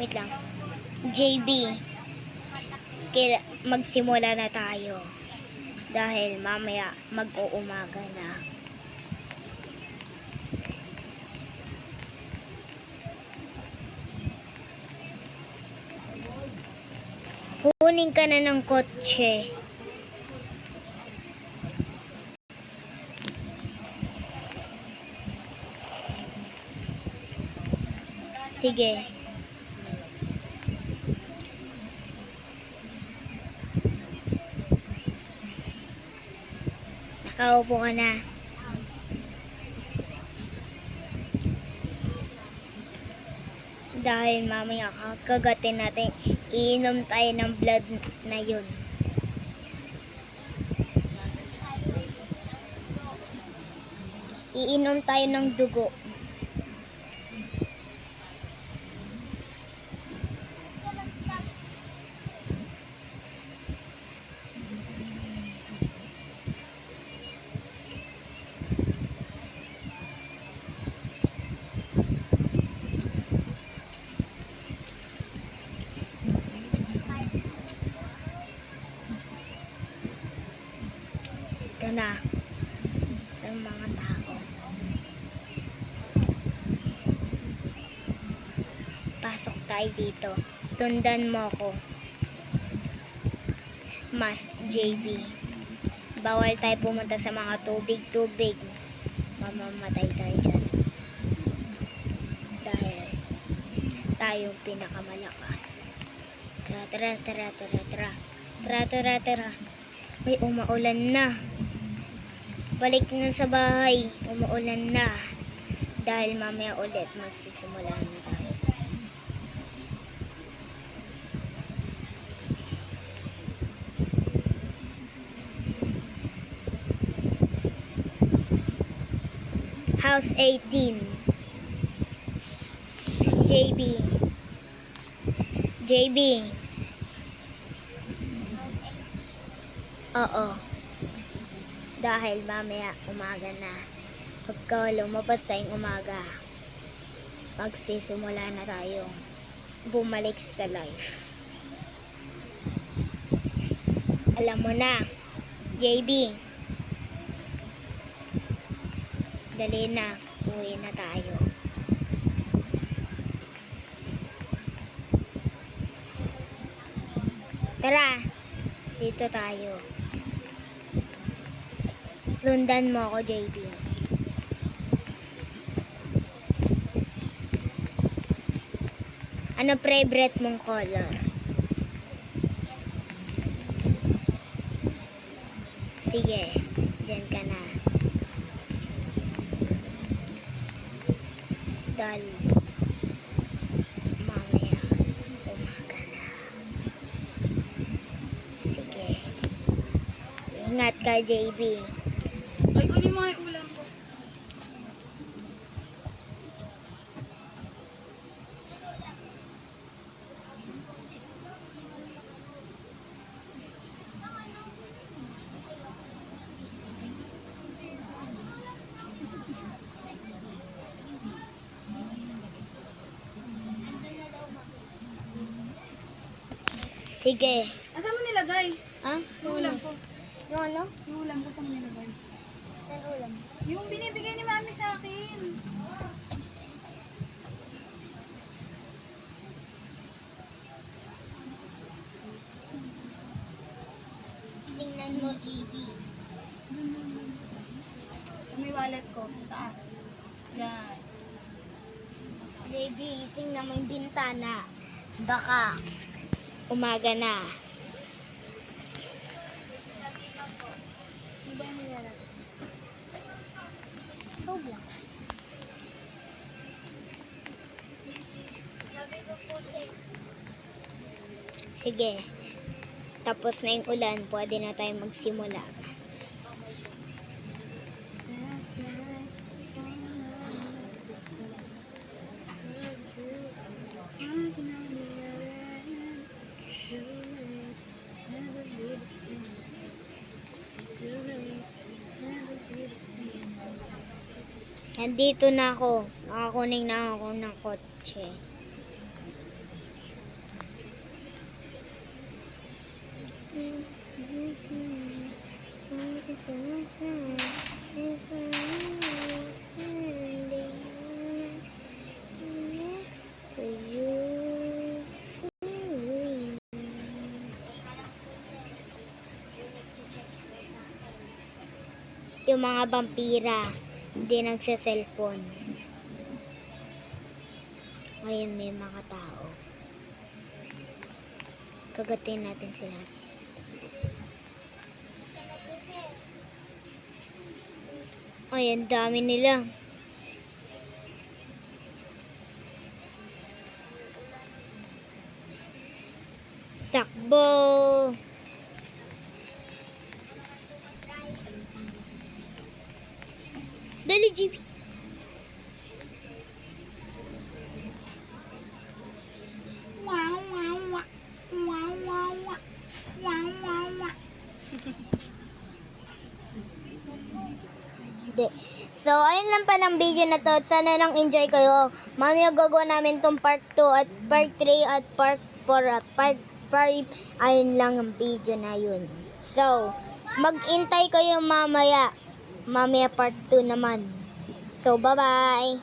Wait lang. JB. Kaya magsimula na tayo. Dahil mamaya mag-uumaga na. Kunin ka na ng kotse. Sige. Nakaupo ka na. Dahil mamaya kakagatin natin, iinom tayo ng blood na yun. Iinom tayo ng dugo. Ito na ang mga tao. Pasok tayo dito. Sundan mo ko. Mas JB. Bawal tayo pumunta sa mga tubig-tubig. Mamamatay tayo dyan. Dahil tayo pinakamalakas. Tara. Uy, umaulan na. Balik na sa bahay. Umuulan na. Dahil mamaya ulit magsisimula na tayo. House 18. JB. Oo. Dahil mamaya umaga na. Pagka lumabas tayong umaga, magsisimula na tayo bumalik sa life. Alam mo na, JB. Dali na, uwi na tayo. Tara, dito tayo. Sundan mo ako, JB. Ano favorite mong color? Sige, dyan ka na. Dahil mamaya umaga na. Sige. Ingat ka, JB. Ay, kunin mo nga yung ulam ko. Sige. Saan mo nilagay? Ha? Yung ulam ko. Yung ano? Yung ulam ko, saan mo nilagay? Saan ulam? Yung binibigay ni mami sa akin. Tingnan mo, JB. Sa may wallet ko, taas. Yan. JB, tingnan mo yung bintana. Baka umaga na. Ano ba yung nilalagay? Sobra. Sige. Tapos na yung ulan, pwede na tayo magsimula. Nandito na ako. Nakakuning na ako ng kotse. yung mga vampira. Hindi nagse-cellphone. Ngayon may mga tao. Kagatin natin sila. Ay, ang dami nila. Takbo! Dali, Jimmy. Wow, wow, wow. Wow, wow, wow. Wow, wow, wow. Hindi. So, ayun lang pa ng video na to. Sana nang enjoy kayo. Mamaya gagawa namin tong part 2 at part 3 at part 4 at part 5. Ayun lang ang video na yun. So, mag-intay kayo mamaya. Mamaya part 2 naman. So, bye-bye!